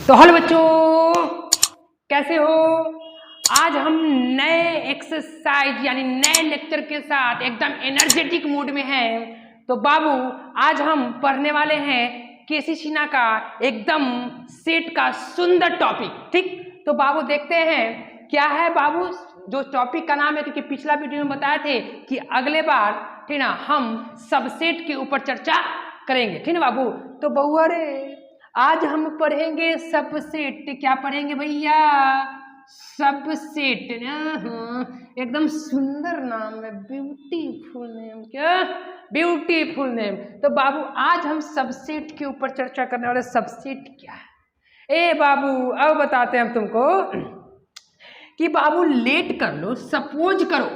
तो हेलो बच्चों, कैसे हो। आज हम नए एक्सरसाइज यानी नए लेक्चर के साथ एकदम एनर्जेटिक मूड में हैं। तो बाबू आज हम पढ़ने वाले हैं केसी सिन्हा का एकदम सेट का सुंदर टॉपिक। ठीक, तो बाबू देखते हैं क्या है बाबू जो टॉपिक का नाम है, क्योंकि पिछला वीडियो में बताए थे कि अगले बार ठीक ना हम सबसेट के ऊपर चर्चा करेंगे। ठीक ना बाबू। तो बउआ रे आज हम पढ़ेंगे सबसेट। क्या पढ़ेंगे भैया? सबसेट। एकदम सुंदर नाम है, ब्यूटीफुल नेम। क्या ब्यूटीफुल नेम। तो बाबू आज हम सबसेट के ऊपर चर्चा करने वाले। सबसेट क्या है ए बाबू, अब बताते हैं हम तुमको कि बाबू लेट कर लो। सपोज करो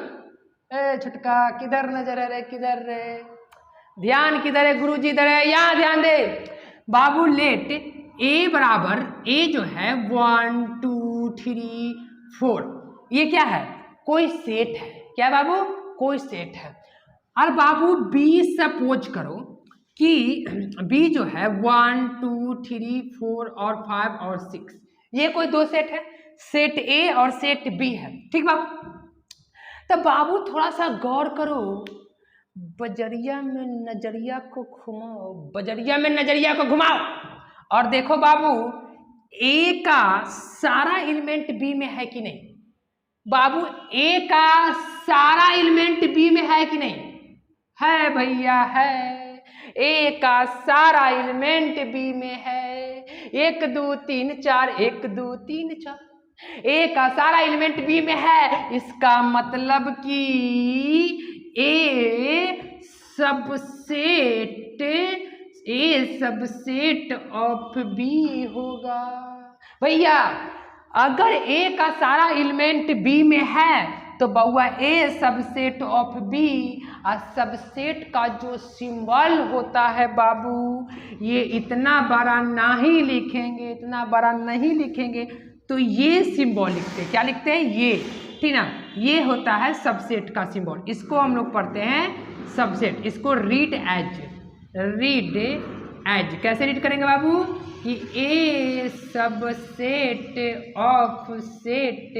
ए छटका किधर नजर है रे, किधर रे, ध्यान किधर है गुरुजी, इधर है, यहाँ ध्यान दे बाबू। लेट ए बराबर ए जो है 1 2 3 4, ये क्या है? कोई सेट है। क्या बाबू? कोई सेट है। और बाबू बी सपोज करो कि बी जो है 1 2 3 4 और 5 और 6, ये कोई दो सेट है, सेट ए और सेट बी है। ठीक बाबू। तो बाबू थोड़ा सा गौर करो, बजरिया में नजरिया को घुमाओ, बजरिया में नजरिया को घुमाओ और देखो बाबू ए का सारा एलिमेंट बी में है कि नहीं। बाबू ए का सारा एलिमेंट बी में है कि नहीं? है भैया, है। ए का सारा एलिमेंट बी में है। 1 2 3 4, 1 2 3 4, ए का सारा एलिमेंट बी में है। इसका मतलब कि ए सबसेट ऑफ बी होगा भैया। अगर ए का सारा एलिमेंट बी में है तो बउआ ए सबसेट ऑफ बी। और सबसेट का जो सिंबल होता है बाबू, ये इतना बड़ा नहीं लिखेंगे, इतना बड़ा नहीं लिखेंगे, तो ये सिंबल लिखते हैं। क्या लिखते हैं? ये। ठीक ना, ये होता है सबसेट का सिंबल। इसको हम लोग पढ़ते हैं सबसेट। इसको रीड एज कैसे रीड करेंगे बाबू कि ए सबसेट ऑफ सेट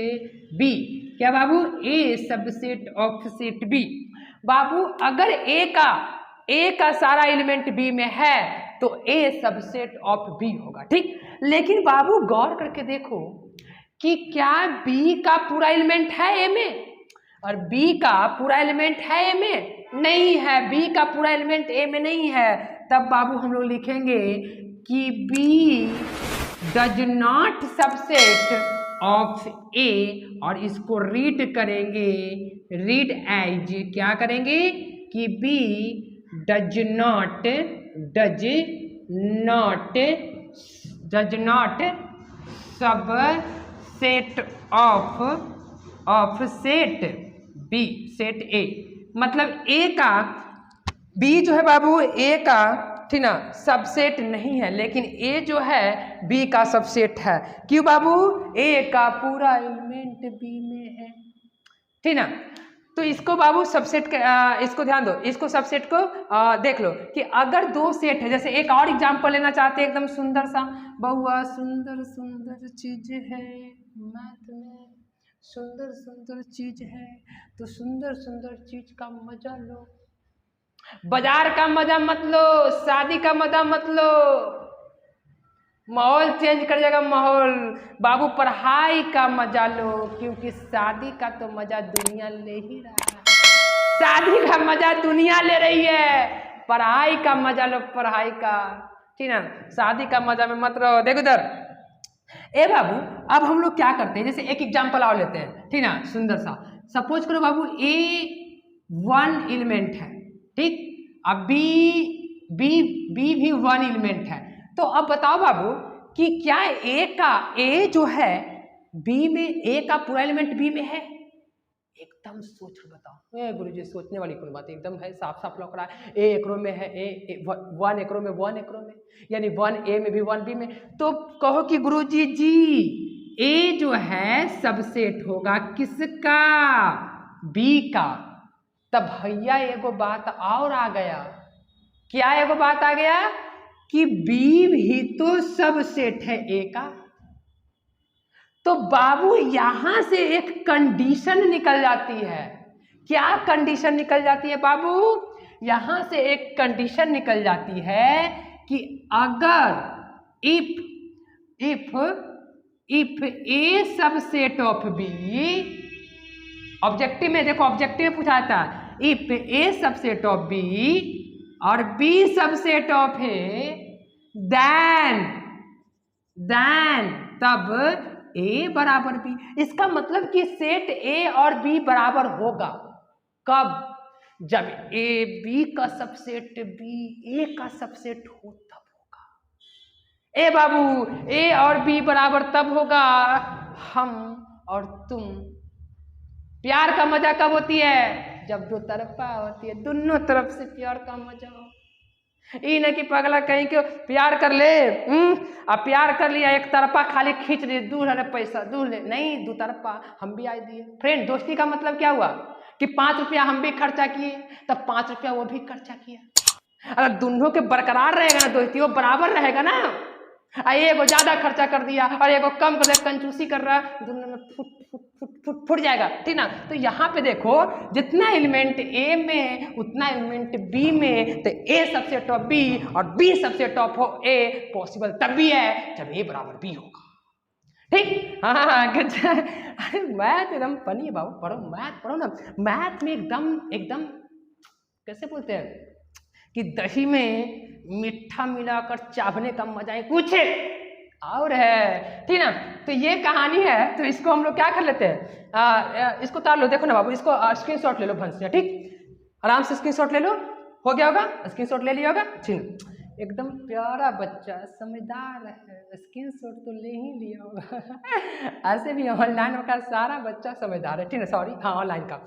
बी। क्या बाबू? ए सबसेट ऑफ सेट बी। बाबू अगर ए का सारा एलिमेंट बी में है तो ए सबसेट ऑफ बी होगा। ठीक, लेकिन बाबू गौर करके देखो कि क्या बी का पूरा एलिमेंट है ए में, और बी का पूरा एलिमेंट है ए में? नहीं है, बी का पूरा एलिमेंट ए में नहीं है। तब बाबू हम लोग लिखेंगे कि B does not subset of A, और इसको रीड करेंगे रीड एज। क्या करेंगे कि B does not subset of set B, set A. मतलब ए का, बी जो है बाबू ए का ठीक ना सबसेट नहीं है, लेकिन ए जो है बी का सबसेट है। क्यों बाबू? ए का पूरा एलिमेंट बी में है। ठीक ना, तो इसको बाबू सबसेट इसको ध्यान दो, इसको सबसेट को देख लो कि अगर दो सेट है। जैसे एक और एग्जांपल लेना चाहते हैं, एकदम सुंदर सा बउआ, सुंदर सुंदर चीज है मैथ में, सुंदर सुंदर चीज है, तो सुंदर सुंदर चीज का मजा लो। बाजार का मजा मत लो, शादी का मजा मत लो, माहौल चेंज कर जाएगा माहौल। बाबू पढ़ाई का मजा लो, क्योंकि शादी का तो मजा दुनिया ले ही रहा है। शादी का मजा दुनिया ले रही है, पढ़ाई का मजा लो, पढ़ाई का। ठीक ना, शादी का मजा में मत रहो। देखो इधर ए बाबू, अब हम लोग क्या करते हैं, जैसे एक एग्जांपल और लेते हैं। ठीक ना, सुंदर सा सपोज करो बाबू ए 1 एलिमेंट है। ठीक, अब बी भी 1 एलिमेंट है। तो अब बताओ बाबू कि क्या ए जो है बी में, ए का पूरा एलिमेंट बी में है? एकदम सोच कर बताओ। गुरुजी सोचने वाली कोई बात, एकदम है, साफ साफ लग रहा है। ए एक रो में है, ए 1 एक रो में, 1 एक रो में, यानी 1 ए में भी 1 बी में। तो कहो कि गुरुजी जी ए जो है सबसेट होगा किसका? बी का। तब भैया एगो बात और आ गया। क्या एगो बात आ गया कि बी भी तो सबसेट है ए का। तो बाबू यहां से एक कंडीशन निकल जाती है। क्या कंडीशन निकल जाती है बाबू? यहां से एक कंडीशन निकल जाती है कि अगर if A subset of B, objective में देखो, ऑब्जेक्टिव में पूछा था, if A subset of B और B subset of A, then तब ए बराबर बी। इसका मतलब कि सेट ए और बी बराबर होगा कब? जब ए बी का सबसेट बी ए का सबसेट हो तब होगा। ए बाबू, ए और बी बराबर तब होगा हम और तुम। प्यार का मजा कब होती है? जब दो तरफा होती है, दोनों तरफ से प्यार का मजा हो। ई न कि पगला कहीं के प्यार कर ले, अब प्यार कर लिया एक तरफा खाली खींच ले, दूर है पैसा दूर ले, नहीं, दो तरफा हम भी आई दिए। फ्रेंड, दोस्ती का मतलब क्या हुआ कि 5 रुपया हम भी खर्चा किए, तब 5 रुपया वो भी खर्चा किया। अगर दोनों के बरकरार रहेगा ना दोस्ती, वो बराबर रहेगा ना। एगो ज्यादा खर्चा कर दिया और एगो कम कर दिया, कंजूसी कर रहा, दोनों में फुट जाएगा, ठीक ना। तो यहाँ पे देखो, जितना एलिमेंट ए में उतना एलिमेंट बी में, तो ए सबसेट ऑफ बी और B subset of A possible तब भी है जब ए बराबर बी होगा। ठीक, हाँ, अरे मैथ एकदम फनी है बाबू, पढ़ो मैथ, पढ़ो ना। मैथ में एकदम कैसे बोलते हैं कि दही में मीठा मिलाकर चावने का मजा ही कुछ और है, ठीक ना। तो ये कहानी है, तो इसको हम लोग क्या कर लेते हैं, इसको उतार लो। देखो ना बाबू, इसको स्क्रीनशॉट ले लो भंस से, ठीक, आराम से स्क्रीनशॉट ले लो। हो गया होगा, स्क्रीनशॉट ले लिया होगा, ठीक। एकदम प्यारा बच्चा, समझदार है, स्क्रीनशॉट तो ले ही लिया होगा। ऐसे भी ऑनलाइन का सारा बच्चा समझदार है, ठीक है। सॉरी, हाँ, ऑनलाइन का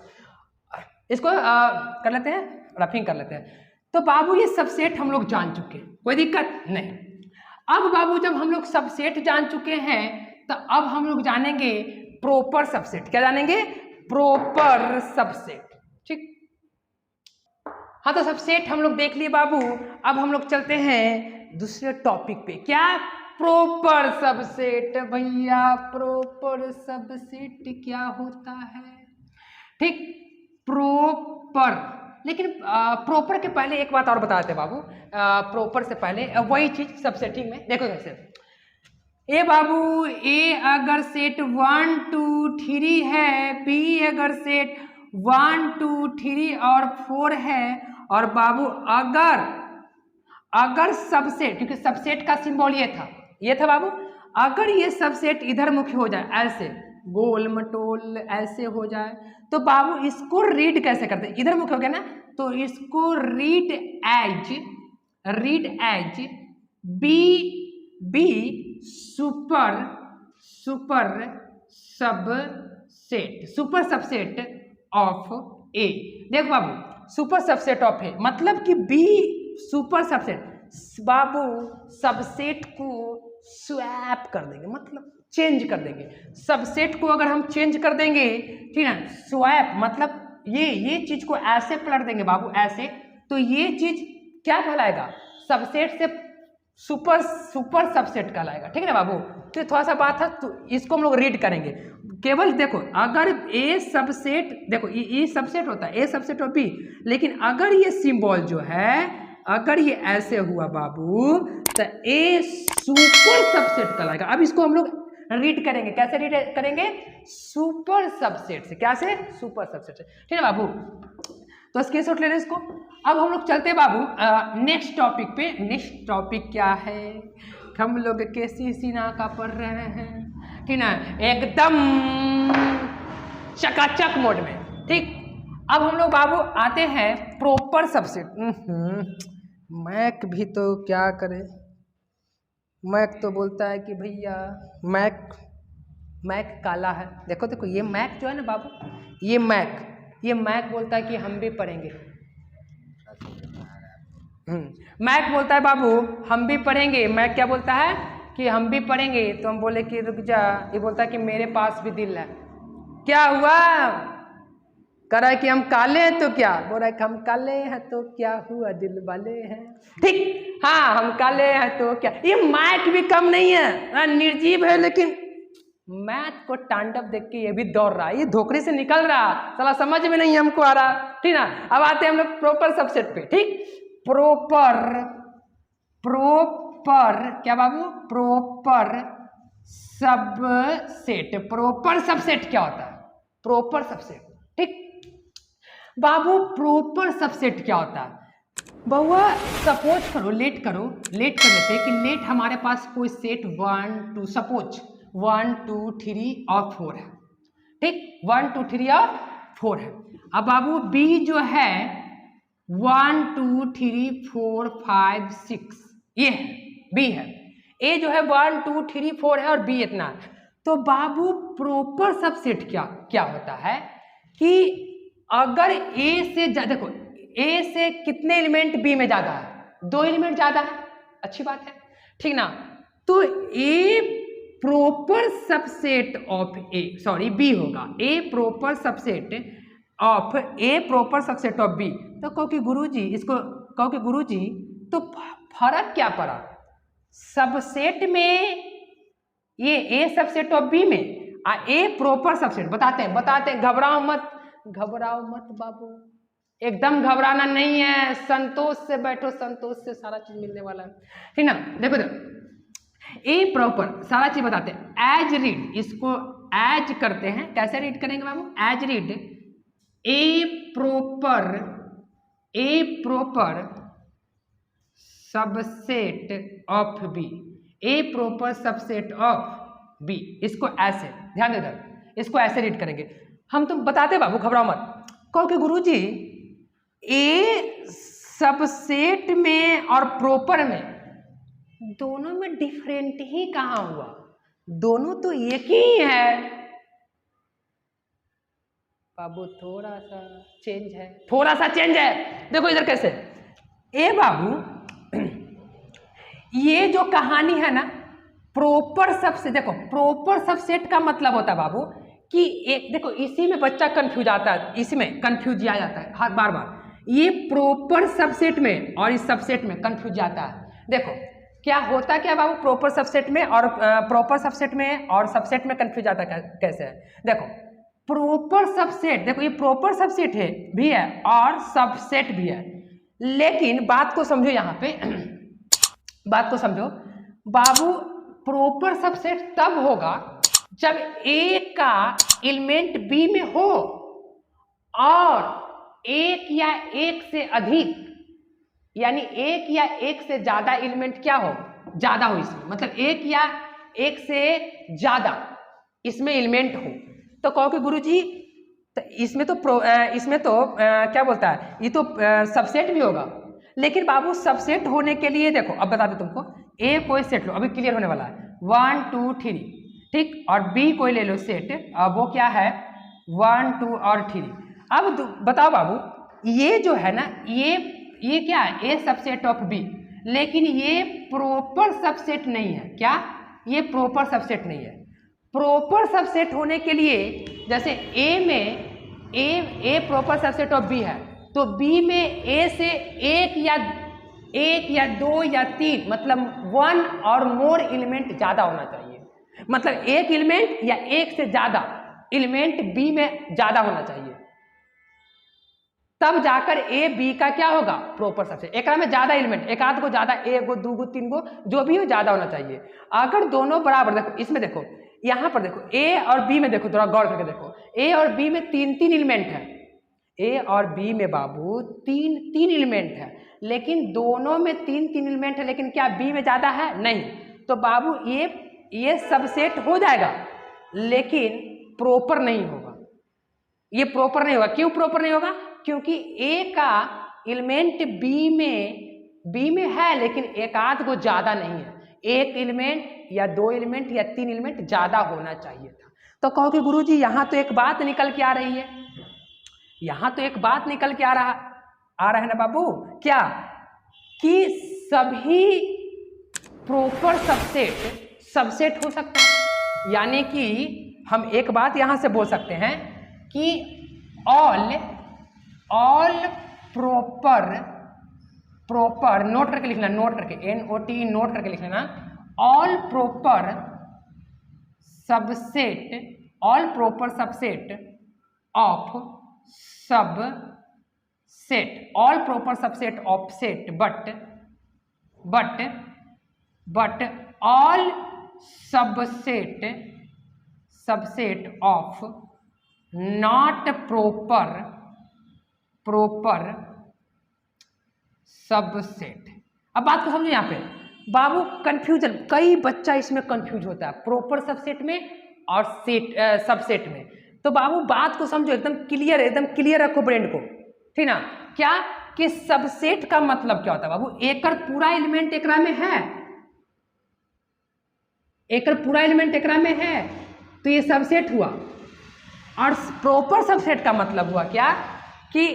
इसको कर लेते हैं, रफिंग कर लेते हैं। तो बाबू ये सबसेट हम लोग जान चुके हैं, कोई दिक्कत नहीं। अब बाबू जब हम लोग सबसेट जान चुके हैं, तो अब हम लोग जानेंगे प्रॉपर सबसेट। क्या जानेंगे? प्रॉपर सबसेट, ठीक। हाँ, तो सबसेट हम लोग देख लिए बाबू। अब हम लोग चलते हैं दूसरे टॉपिक पे। क्या? Proper subset. भैया प्रॉपर सबसेट क्या होता है? ठीक, प्रॉपर। लेकिन प्रॉपर के पहले एक बात और बताते बाबू। प्रॉपर से पहले वही चीज सबसेटिंग में देखो कैसे। ए बाबू, ए अगर सेट 1 2 3 है, बी अगर सेट 1 2 3 और 4 है, और बाबू अगर सबसेट, क्योंकि सबसेट का सिंबल ये था बाबू, अगर ये सबसेट इधर मुखी हो जाए, ऐसे गोल मटोल ऐसे हो जाए, तो बाबू इसको रीड कैसे करते हैं? इधर मुख्य हो गया ना, तो इसको read as B super subset of A. देखो बाबू, सुपर सबसेट ऑफ ए मतलब कि बी सुपर सबसेट। बाबू सबसेट को स्वैप कर देंगे, मतलब चेंज कर देंगे। सबसेट को अगर हम चेंज कर देंगे, ठीक है, स्वैप मतलब ये चीज को ऐसे पलट देंगे बाबू, ऐसे, तो ये चीज क्या कहलाएगा? सबसेट से सुपर सबसेट कहलाएगा, ठीक है ना बाबू। तो थोड़ा सा बात है, तो इसको हम लोग रीड करेंगे। केवल देखो, अगर ए सबसेट, देखो ये सबसेट होता है, ए सबसेट और बी, लेकिन अगर ये सिंबल जो है, अगर ये ऐसे हुआ बाबू, तो ए सुपर सबसेट कहलाएगा। अब इसको हम लोग रीड करेंगे, कैसे रीड करेंगे? सुपर सबसेट से। क्या से? सुपर सबसेट से, ठीक है बाबू। तो स्क्रीनशॉट ले लें इसको। अब हम लोग चलते बाबू नेक्स्ट टॉपिक पे। नेक्स्ट टॉपिक क्या है? हम लोग केसी सिन्हा का पढ़ रहे हैं, ठीक ना, एकदम चकाचक मोड में, ठीक। अब हम लोग बाबू आते हैं प्रॉपर सबसेट। मैक भी तो क्या करे, मैक तो बोलता है कि भैया मैक काला है। देखो ये मैक जो है ना बाबू, ये मैक बोलता है कि हम भी पढ़ेंगे। मैक बोलता है बाबू हम भी पढ़ेंगे। मैक क्या बोलता है? कि हम भी पढ़ेंगे। तो हम बोले कि रुक जा। ये बोलता है कि मेरे पास भी दिल है। क्या हुआ? कह रहा है कि हम काले हैं तो क्या, बोल रहा है कि हम काले हैं तो क्या हुआ दिल वाले हैं, ठीक, हाँ हम काले हैं तो क्या। ये मैथ भी कम नहीं है, निर्जीव है, लेकिन मैथ को तांडव देख के ये भी दौड़ रहा है, ये धोखरे से निकल रहा, साला समझ में नहीं हमको आ रहा, ठीक ना। अब आते हैं हम लोग प्रॉपर सबसेट पे, ठीक। प्रोपर क्या बाबू, प्रोपर सबसेट। प्रोपर सबसेट क्या होता है, प्रॉपर सबसेट, ठीक बाबू। प्रॉपर सबसेट क्या होता है बहुआ, सपोज करो, लेट कर लेते कि लेट हमारे पास कोई सेट 1 2 सपोज 1 2 3 और 4 है, ठीक, 1 2 3 और 4 है। अब बाबू बी जो है 1 2 3 4 5 6 ये है, बी है। ए जो है 1 2 3 4 है और बी इतना। तो बाबू प्रॉपर सबसेट क्या होता है कि अगर ए से देखो ए से कितने एलिमेंट बी में ज्यादा है, 2 एलिमेंट ज्यादा है, अच्छी बात है, ठीक ना। तो A proper subset of A, sorry B होगा, A proper subset of A proper subset of B. तो कहो कि गुरुजी इसको, कहो कि गुरुजी तो फर्क क्या पड़ा सबसेट में, ये ए सबसेट ऑफ बी में ए प्रॉपर सबसेट। बताते हैं, घबराओ मत बाबू, एकदम घबराना नहीं है, संतोष से बैठो, संतोष से सारा चीज मिलने वाला है, ठीक ना। देखो ए प्रॉपर सारा चीज बताते हैं। एज रीड, इसको एज करते हैं, कैसे रीड करेंगे बाबू, as read A proper subset of B, A proper subset of B. इसको ऐसे ध्यान दे दो, इसको ऐसे रीड करेंगे हम। तुम बताते बाबू, घबराओ मत। कहो कि गुरुजी ए सबसेट में और प्रॉपर में दोनों में डिफरेंट ही कहाँ हुआ, दोनों तो एक ही है बाबू, थोड़ा सा चेंज है। देखो इधर कैसे, ए बाबू ये जो कहानी है ना प्रॉपर सबसेट, देखो प्रॉपर सबसेट का मतलब होता है बाबू कि एक, देखो इसी में बच्चा कंफ्यूज आता है, इसमें कंफ्यूज आ जाता है हर बार ये प्रॉपर सबसेट में और इस सबसेट में कंफ्यूज आता है। देखो क्या होता क्या बाबू, प्रॉपर सबसेट में और प्रॉपर सबसेट में और सबसेट में कंफ्यूज आता कैसे है। देखो प्रॉपर सबसेट, देखो ये प्रॉपर सबसेट है भी है और सबसेट भी है, लेकिन बात को समझो, यहाँ पे बात को समझो बाबू, प्रॉपर सबसेट तब होगा जब ए का एलिमेंट बी में हो और एक या एक से अधिक, यानी एक या एक से ज्यादा एलिमेंट क्या हो, ज्यादा हो इसमें, मतलब एक या एक से ज्यादा इसमें एलिमेंट हो। तो कहो कि गुरुजी तो इसमें तो क्या बोलता है, ये तो सबसेट भी होगा, लेकिन बाबू सबसेट होने के लिए देखो, अब बता दो तुमको, ए कोई सेट लो, अभी क्लियर होने वाला है 1 2 3, ठीक, और बी कोई ले लो सेट, अब वो क्या है 1 2 और 3। अब बताओ बाबू ये जो है ना, ये क्या है, ए सबसेट ऑफ बी, लेकिन ये प्रॉपर सबसेट नहीं है। क्या, ये प्रॉपर सबसेट नहीं है। प्रॉपर सबसेट होने के लिए जैसे ए में ए प्रॉपर सबसेट ऑफ बी है, तो बी में ए से एक या 2 या 3, मतलब 1 और मोर एलिमेंट ज्यादा होना चाहिए, मतलब एक एलिमेंट या एक से ज्यादा एलिमेंट बी में ज्यादा होना चाहिए, तब जाकर ए बी का क्या होगा, प्रॉपर सबसेट। एक में ज्यादा एलिमेंट, एक आध को ज्यादा, 1 गो 2 गो 3 गो जो भी हो ज्यादा होना चाहिए। अगर दोनों बराबर, देखो इसमें देखो, यहां पर देखो ए और बी में देखो, थोड़ा गौर करके देखो, ए और बी में 3 एलिमेंट है, ए और बी में बाबू 3 एलिमेंट है, लेकिन दोनों में 3 एलिमेंट है, लेकिन क्या बी में ज्यादा है, नहीं। तो बाबू ये सबसेट हो जाएगा, लेकिन प्रॉपर नहीं होगा, ये प्रॉपर नहीं होगा। क्यों प्रॉपर नहीं होगा, क्योंकि ए का एलिमेंट बी में है, लेकिन एक आध को ज्यादा नहीं है, एक एलिमेंट या 2 एलिमेंट या 3 एलिमेंट ज्यादा होना चाहिए था। तो कहो कि गुरुजी यहाँ तो एक बात निकल के आ रही है, यहाँ तो एक बात निकल के आ रहा है ना बाबू, क्या कि सभी प्रॉपर सबसेट हो सकता है। यानी कि हम एक बात यहाँ से बोल सकते हैं कि ऑल प्रॉपर नोट करके लिखना, नोट करके NOT नोट करके लिख लेना। All proper subset of subset, all proper subset of set, but all subset of not proper subset. अब बात को समझो, यहाँ पे बाबू कंफ्यूजन, कई बच्चा इसमें कंफ्यूज होता है प्रॉपर सबसेट में और सबसेट में। तो बाबू बात को समझो, एकदम क्लियर रखो ब्रेन को, ठीक ना। क्या कि सबसेट का मतलब क्या होता है बाबू, एकर पूरा एलिमेंट एकरा में है, एकर पूरा एलिमेंट एकरा में है, तो ये सबसेट हुआ। और प्रॉपर सबसेट का मतलब हुआ क्या कि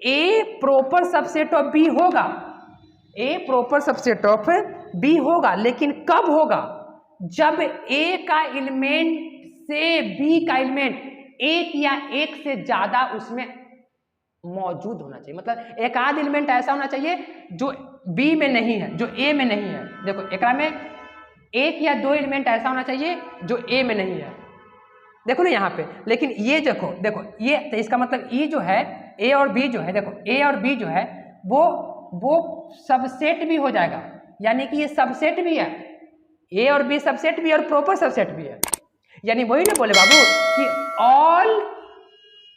ए प्रॉपर सबसेट ऑफ बी होगा, A proper subset of B होगा, लेकिन कब होगा, जब ए का एलिमेंट से बी का एलिमेंट एक या एक से ज्यादा उसमें मौजूद होना चाहिए। मतलब एक आध एलिमेंट ऐसा होना चाहिए जो बी में नहीं है, जो ए में नहीं है। देखो एकरा में एक या दो एलिमेंट ऐसा होना चाहिए जो ए में नहीं है, देखो ना यहाँ पे। लेकिन ये देखो ये, तो इसका मतलब ये जो है ए और बी जो है, देखो ए और बी जो है वो सबसेट भी हो जाएगा, यानी कि ये सबसेट भी है, ए और बी सबसेट भी है और प्रॉपर सबसेट भी है। यानी वही ना बोले बाबू कि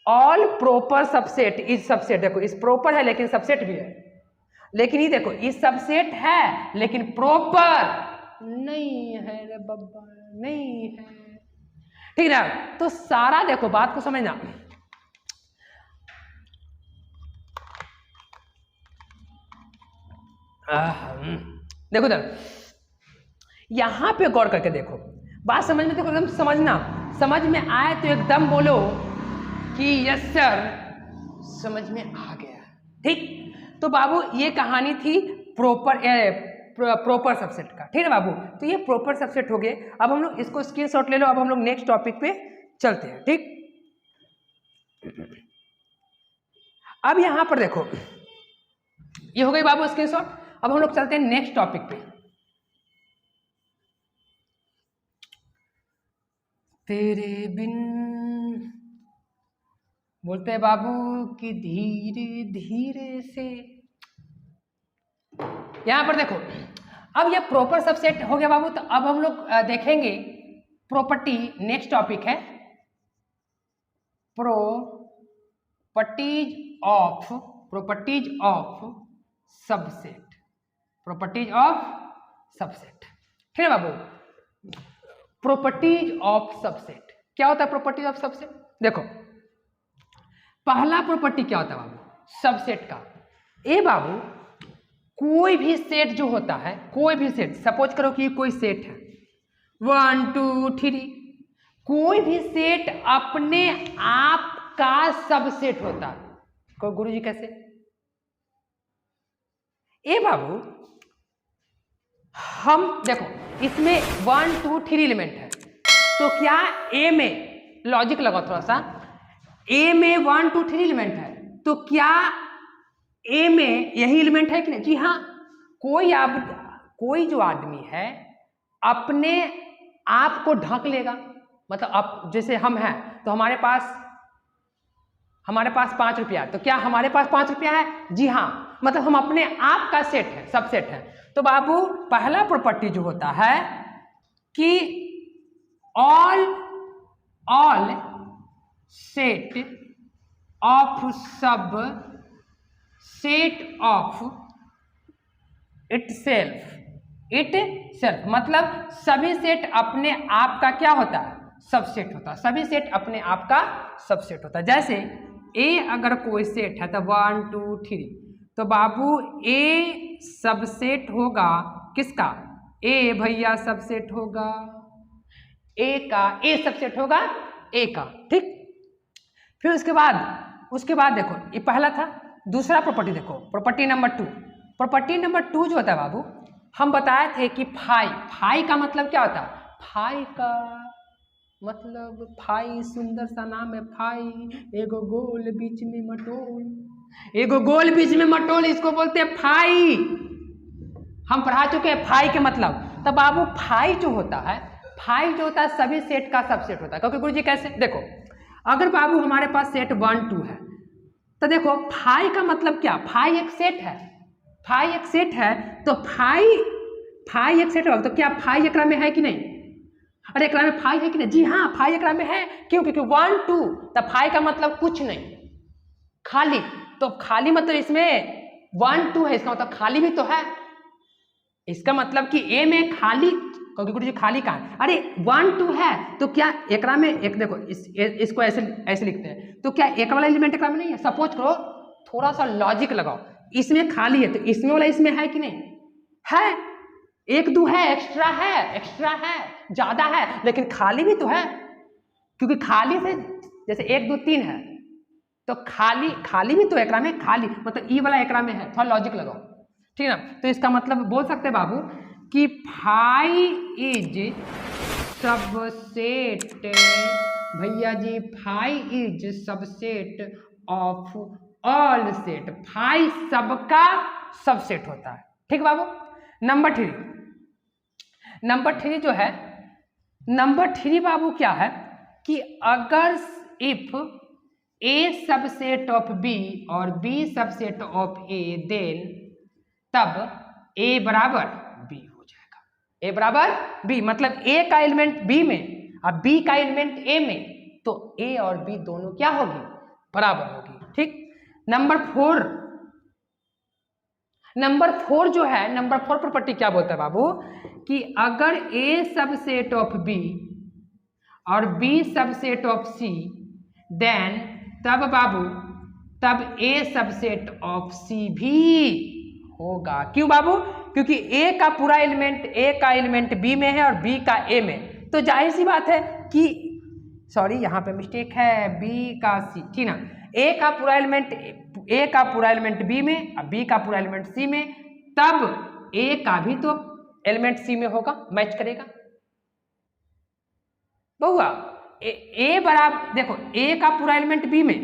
all proper subset is subset. देखो इस प्रॉपर है लेकिन सबसेट भी है, लेकिन ये देखो इस सबसेट है लेकिन प्रॉपर नहीं है रे बब्बा, नहीं है, ठीक ना। तो सारा देखो बात को समझना, देखो इधर यहां पे गौर करके देखो, बात समझ में, देखो एकदम समझना, समझ में आए तो एकदम बोलो कि यस सर समझ में आ गया, ठीक। तो बाबू ये कहानी थी प्रॉपर सबसेट का, ठीक है बाबू। तो ये प्रॉपर सबसेट हो गए। अब हम लोग इसको स्क्रीनशॉट ले लो, अब हम लोग नेक्स्ट टॉपिक पे चलते हैं, ठीक। अब यहां पर देखो ये हो गई बाबू स्क्रीनशॉट। अब हम लोग चलते हैं नेक्स्ट टॉपिक पे। तेरे बिन बोलते हैं बाबू कि धीरे धीरे से, यहां पर देखो अब ये प्रॉपर सबसेट हो गया बाबू। तो अब हम लोग देखेंगे प्रॉपर्टी, नेक्स्ट टॉपिक है properties of subset, properties of subset, ठीक है बाबू। प्रॉपर्टीज ऑफ सबसेट क्या होता है? प्रॉपर्टीज ऑफ सबसेट देखो, पहला प्रॉपर्टी क्या होता है बाबू सबसेट का। ए बाबू कोई भी सेट जो होता है, कोई भी सेट, सपोज करो कि कोई सेट है 1 2 3, कोई भी सेट अपने आप का सबसेट होता है। को गुरुजी कैसे? ए बाबू हम देखो इसमें 1 2 3 एलिमेंट है, तो क्या ए में, लॉजिक लगाओ थोड़ा सा, ए में 1 2 3 एलिमेंट है, तो क्या ए में यही एलिमेंट है कि नहीं? जी हाँ। कोई जो आदमी है अपने आप को ढक लेगा, मतलब अब जैसे हम हैं तो हमारे पास 5 रुपया, तो क्या हमारे पास 5 रुपया है? जी हाँ, मतलब हम अपने आप का सेट है, सबसेट है। तो बाबू पहला प्रॉपर्टी जो होता है कि ऑल सेट ऑफ सब सेट ऑफ इटसेल्फ, मतलब सभी सेट अपने आप का क्या होता है? सबसेट होता है। सभी सेट अपने आप का सबसेट होता है। जैसे ए अगर कोई सेट है तो 1 2 3, तो बाबू ए सबसेट होगा किसका? ए भैया सबसेट होगा ए का, ए सबसेट होगा ए का, ठीक। फिर उसके बाद देखो ये पहला था। दूसरा प्रॉपर्टी देखो, प्रॉपर्टी नंबर 2। प्रॉपर्टी नंबर 2 जो होता है बाबू, हम बताए थे कि फाई का मतलब क्या होता है? फाई का मतलब फाई सुंदर सा नाम है फाई, एगो गोल बीच में मटोल, एगो गोल बीच में मटोल, इसको बोलते हैं फाई। हम पढ़ा चुके हैं फाई के मतलब। तब बाबू फाई जो होता है, फाई जो होता है सभी सेट का सबसेट होता है। क्योंकि गुरुजी कैसे, देखो अगर बाबू हमारे पास सेट 1 2 है तो देखो फाई का मतलब क्या, फाई एक सेट है, फाई एक सेट है तो फाई एक सेट होगा तो क्या फाई एकरा में है कि नहीं? अरे एकरा में फाई है कि नहीं? जी हाँ फाई एकरा में है। क्यों? क्योंकि 1 2 तब फाई का मतलब कुछ नहीं, खाली। तो खाली मतलब इसमें 1 2 है, इसका मतलब खाली भी तो है। इसका मतलब कि ए में खाली, क्योंकि गुरुजी खाली कहाँ है? अरे 1 2 है तो क्या एकरा में एक, देखो इसको ऐसे लिखते हैं, तो क्या एक वाला एलिमेंट एकरा में नहीं है? सपोज करो, थोड़ा सा लॉजिक लगाओ, इसमें खाली है तो इसमें वाला इसमें है कि नहीं है? 1 2 है, एक्स्ट्रा है, ज्यादा है, लेकिन खाली भी तो है। क्योंकि खाली से जैसे 1 2 3 है तो खाली भी तो एकरा में, खाली मतलब ई वाला एकरा में है। थोड़ा लॉजिक लगाओ, ठीक है ना? तो इसका मतलब बोल सकते हैं बाबू कि फाई इज सबसेट, भैया जी phi is subset of all set, phi सबका सबसेट होता है। ठीक बाबू। नंबर 3 जो है, नंबर 3 बाबू क्या है कि अगर if A subset of B और B subset of A, then तब ए बराबर बी हो जाएगा। ए बराबर बी मतलब ए का एलिमेंट बी में और बी का एलिमेंट ए में, तो ए और बी दोनों क्या होगी? बराबर होगी। ठीक। नंबर 4 जो है, नंबर 4 प्रॉपर्टी क्या बोलता है बाबू कि अगर ए सबसेट ऑफ बी और B subset of C, then तब बाबू तब ए सबसेट ऑफ सी भी होगा। क्यों बाबू? क्योंकि ए का पूरा एलिमेंट बी में है और बी का ए में, तो जाहिर सी बात है कि सॉरी यहाँ पे मिस्टेक है, बी का सी, ठीक ना? ए का पूरा एलिमेंट बी में और बी का पूरा एलिमेंट सी में, तब ए का भी तो एलिमेंट सी में होगा, मैच करेगा बहुआ। ए बराबर, देखो ए का पूरा एलिमेंट बी में,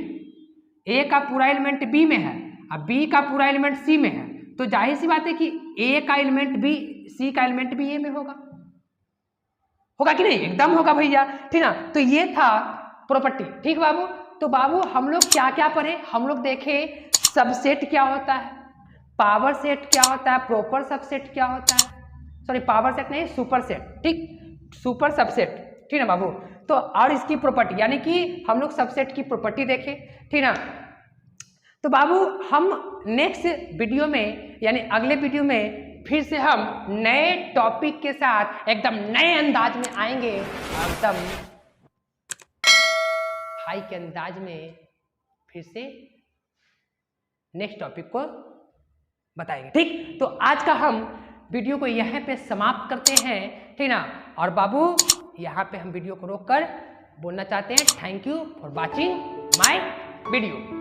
ए का पूरा एलिमेंट बी में है और बी का पूरा एलिमेंट सी में है, तो जाहिर सी बात है कि ए का एलिमेंट बी, सी का एलिमेंट भी ए में होगा कि नहीं? एकदम होगा भैया, ठीक ना? तो ये था प्रॉपर्टी। ठीक बाबू। तो बाबू हम लोग क्या क्या पढ़े? हम लोग देखे सबसेट क्या होता है, पावर सेट क्या होता है, प्रॉपर सबसेट क्या होता है, सॉरी पावर सेट नहीं सुपर सेट, ठीक, सुपर सबसेट, ठीक ना बाबू? तो और इसकी प्रॉपर्टी यानी कि हम लोग सबसेट की प्रॉपर्टी देखे, ठीक ना? तो बाबू हम नेक्स्ट वीडियो में यानी अगले वीडियो में फिर से हम नए टॉपिक के साथ एकदम नए अंदाज में आएंगे, एकदम हाई के अंदाज में फिर से नेक्स्ट टॉपिक को बताएंगे। ठीक। तो आज का हम वीडियो को यहाँ पे समाप्त करते हैं, ठीक ना? और बाबू यहाँ पे हम वीडियो को रोककर बोलना चाहते हैं thank you for watching my video.